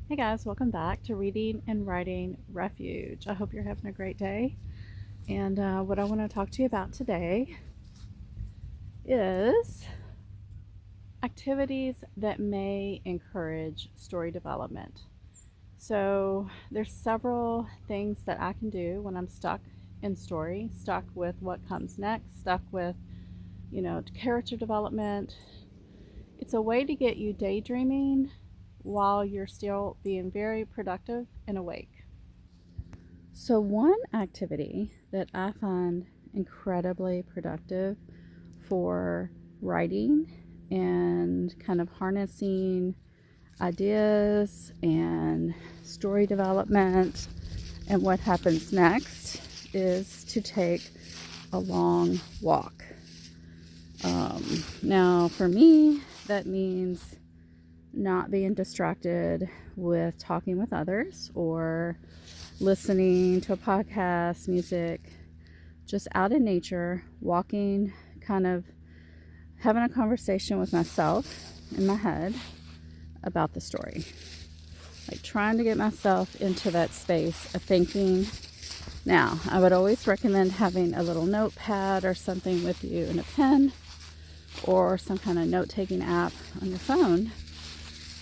Hey guys, welcome back to Reading and Writing Refuge. I hope you're having a great day. And what I want to talk to you about today is activities that may encourage story development. So, there's several things that I can do when I'm stuck in story, stuck with what comes next, stuck with, character development. It's a way to get you daydreaming while you're still being very productive and awake. So, one activity that I find incredibly productive for writing and kind of harnessing ideas and story development and what happens next is to take a long walk. Now, for me, that means not being distracted with talking with others or listening to a podcast, music, just out in nature, walking, kind of having a conversation with myself in my head about the story. Like trying to get myself into that space of thinking. Now, I would always recommend having a little notepad or something with you and a pen or some kind of note-taking app on your phone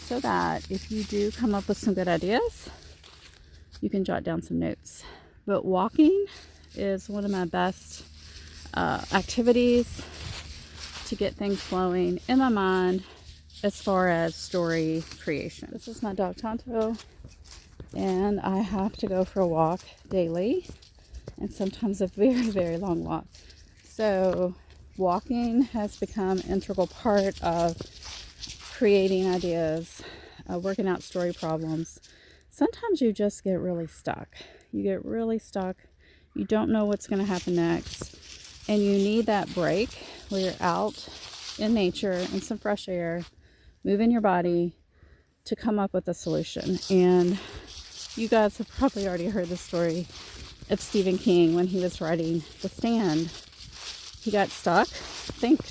so that if you do come up with some good ideas, you can jot down some notes. But walking is one of my best activities to get things flowing in my mind as far as story creation. This is my dog Tonto, and I have to go for a walk daily, and sometimes a very, very long walk. So walking has become an integral part of creating ideas, working out story problems. Sometimes you just get really stuck. You get really stuck. You don't know what's going to happen next. And you need that break where you're out in nature, in some fresh air, moving your body to come up with a solution. And you guys have probably already heard the story of Stephen King when he was writing The Stand. He got stuck, I think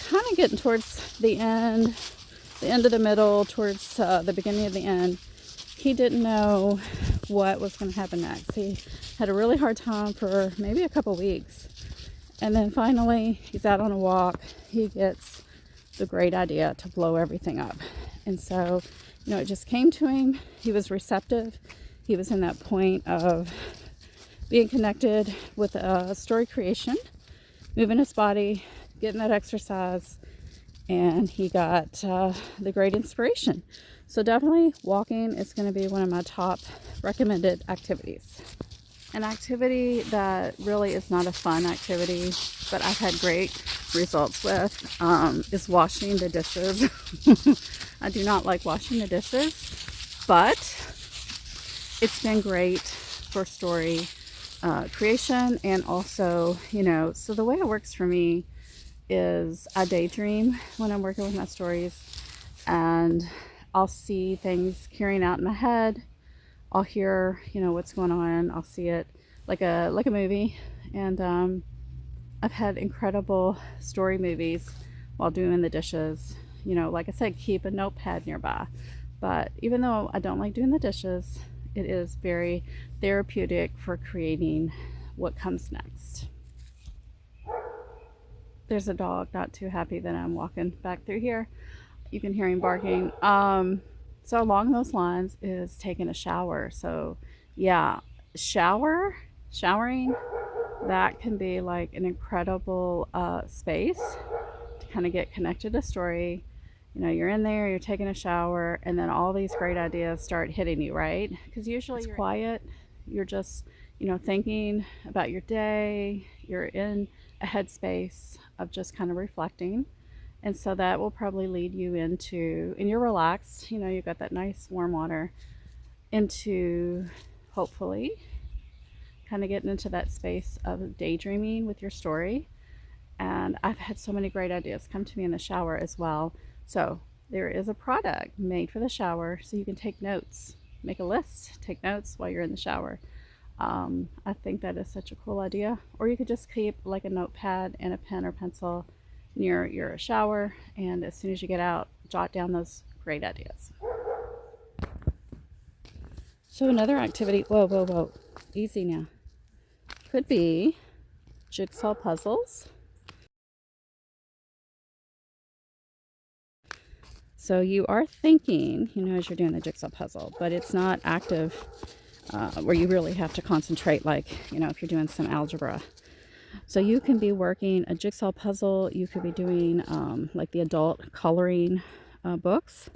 kind of getting towards the end of the middle, towards the beginning of the end. He didn't know what was going to happen next. He had a really hard time for maybe a couple weeks. And then finally, he's out on a walk. He gets the great idea to blow everything up. And so, it just came to him. He was receptive. He was in that point of being connected with story creation, moving his body, getting that exercise, and he got the great inspiration. So definitely walking is going to be one of my top recommended activities. An activity that really is not a fun activity, but I've had great results with, is washing the dishes. I do not like washing the dishes, but it's been great for story creation. And also, so the way it works for me is I daydream when I'm working with my stories, and I'll see things carrying out in my head. I'll hear, what's going on. I'll see it like a movie. And I've had incredible story movies while doing the dishes. Like I said, keep a notepad nearby. But even though I don't like doing the dishes, it is very therapeutic for creating what comes next. There's a dog not too happy that I'm walking back through here. You can hear him barking. So along those lines is taking a shower. So yeah, showering, that can be like an incredible space to kind of get connected to story. You're in there, you're taking a shower, and then all these great ideas start hitting you, right? Because usually it's quiet. You're just, thinking about your day. You're in a headspace of just kind of reflecting. And so that will probably lead you into, and you're relaxed, you've got that nice warm water, into hopefully kind of getting into that space of daydreaming with your story. And I've had so many great ideas come to me in the shower as well. So there is a product made for the shower so you can take notes, make a list, take notes while you're in the shower. I think that is such a cool idea. Or you could just keep like a notepad and a pen or pencil near your shower, and as soon as you get out, jot down those great ideas. So another activity, whoa, easy now, could be jigsaw puzzles. So you are thinking, as you're doing the jigsaw puzzle, but it's not active where you really have to concentrate, like, if you're doing some algebra. So you can be working a jigsaw puzzle. You could be doing like the adult coloring books,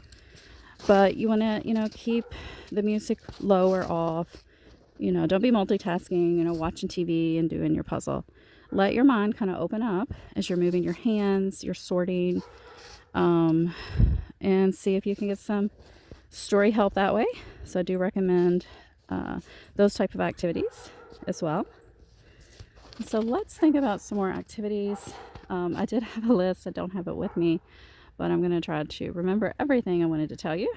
but you want to, keep the music low or off. Don't be multitasking, watching TV and doing your puzzle. Let your mind kind of open up as you're moving your hands, you're sorting, and see if you can get some story help that way. So I do recommend those type of activities as well. So let's think about some more activities. I did have a list. I don't have it with me, but I'm going to try to remember everything I wanted to tell you.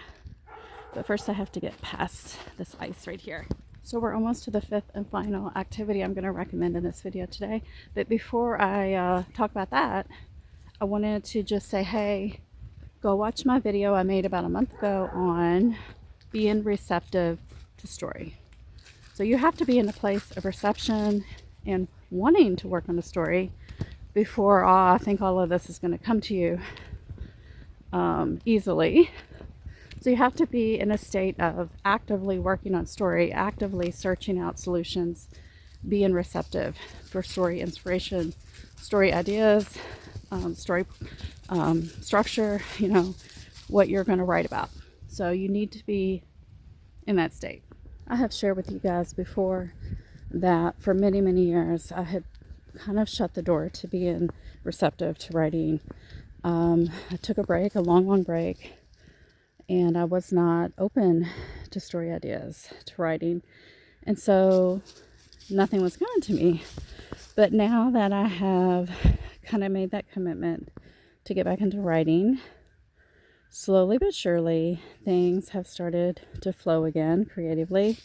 But first I have to get past this ice right here. So we're almost to the fifth and final activity I'm going to recommend in this video today. But before I talk about that, I wanted to just say, hey, go watch my video I made about a month ago on being receptive to story. So you have to be in a place of reception and wanting to work on the story before I think all of this is going to come to you easily. So you have to be in a state of actively working on story, actively searching out solutions, being receptive for story inspiration, story ideas, story structure, what you're going to write about. So you need to be in that state. I have shared with you guys before that for many, many years I had kind of shut the door to being receptive to writing. I took a break, a long break, and I was not open to story ideas, to writing. And so nothing was coming to me. But now that I have kind of made that commitment to get back into writing, slowly but surely, things have started to flow again creatively.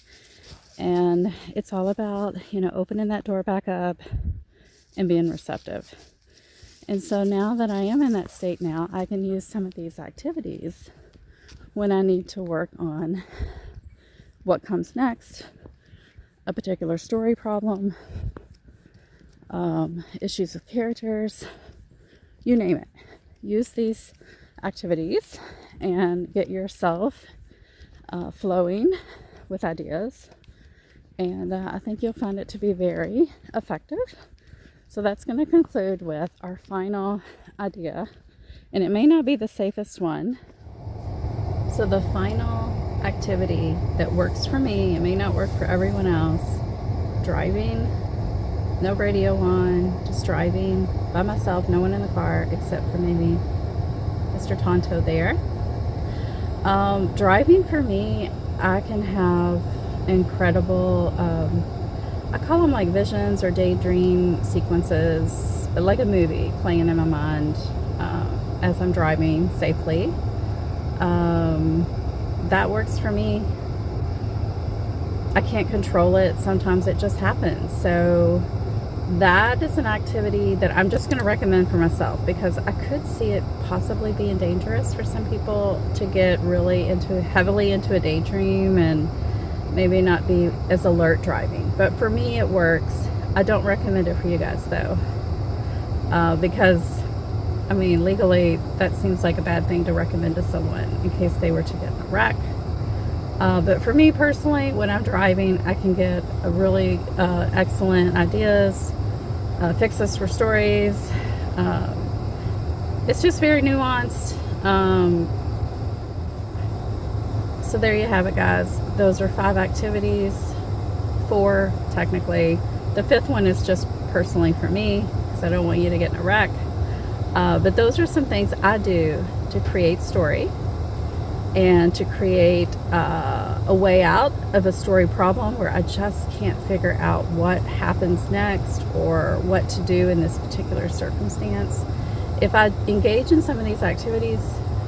And it's all about, opening that door back up and being receptive. And so now that I am in that state now, I can use some of these activities when I need to work on what comes next, a particular story problem, issues with characters, you name it. Use these activities and get yourself flowing with ideas. And I think you'll find it to be very effective. So that's going to conclude with our final idea. And it may not be the safest one. So the final activity that works for me, it may not work for everyone else. Driving, no radio on, just driving by myself, no one in the car except for maybe Mr. Tonto there. Driving for me, I can have incredible, I call them like visions or daydream sequences, like a movie playing in my mind as I'm driving safely. That works for me. I can't control it. Sometimes it just happens. So that is an activity that I'm just going to recommend for myself, because I could see it possibly being dangerous for some people to get really heavily into a daydream and maybe not be as alert driving. But for me, it works. I don't recommend it for you guys though, because legally, that seems like a bad thing to recommend to someone in case they were to get in a wreck. But for me personally, when I'm driving, I can get a really excellent ideas, fixes for stories. It's just very nuanced. So there you have it, guys. Those are 5 activities, 4 technically. The 5th one is just personally for me, because I don't want you to get in a wreck. But those are some things I do to create story and to create a way out of a story problem where I just can't figure out what happens next or what to do in this particular circumstance. If I engage in some of these activities,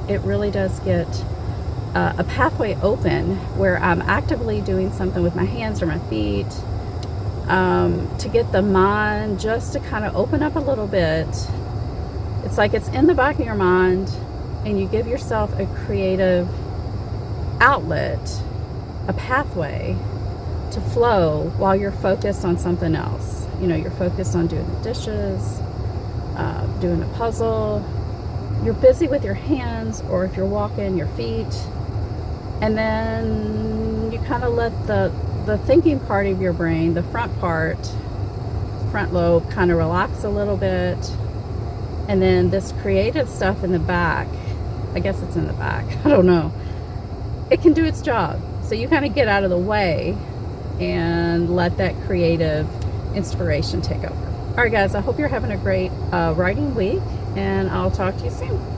it really does get a pathway open where I'm actively doing something with my hands or my feet to get the mind just to kind of open up a little bit. It's like it's in the back of your mind, and you give yourself a creative outlet a pathway to flow while you're focused on something else. You know, you're focused on doing the dishes, doing a puzzle. You're busy with your hands, or if you're walking, your feet. And then you kind of let the thinking part of your brain, the front lobe, kind of relax a little bit. And then this creative stuff in the back, I guess it's in the back, I don't know, it can do its job. So you kind of get out of the way and let that creative inspiration take over. All right, guys, I hope you're having a great writing week, and I'll talk to you soon.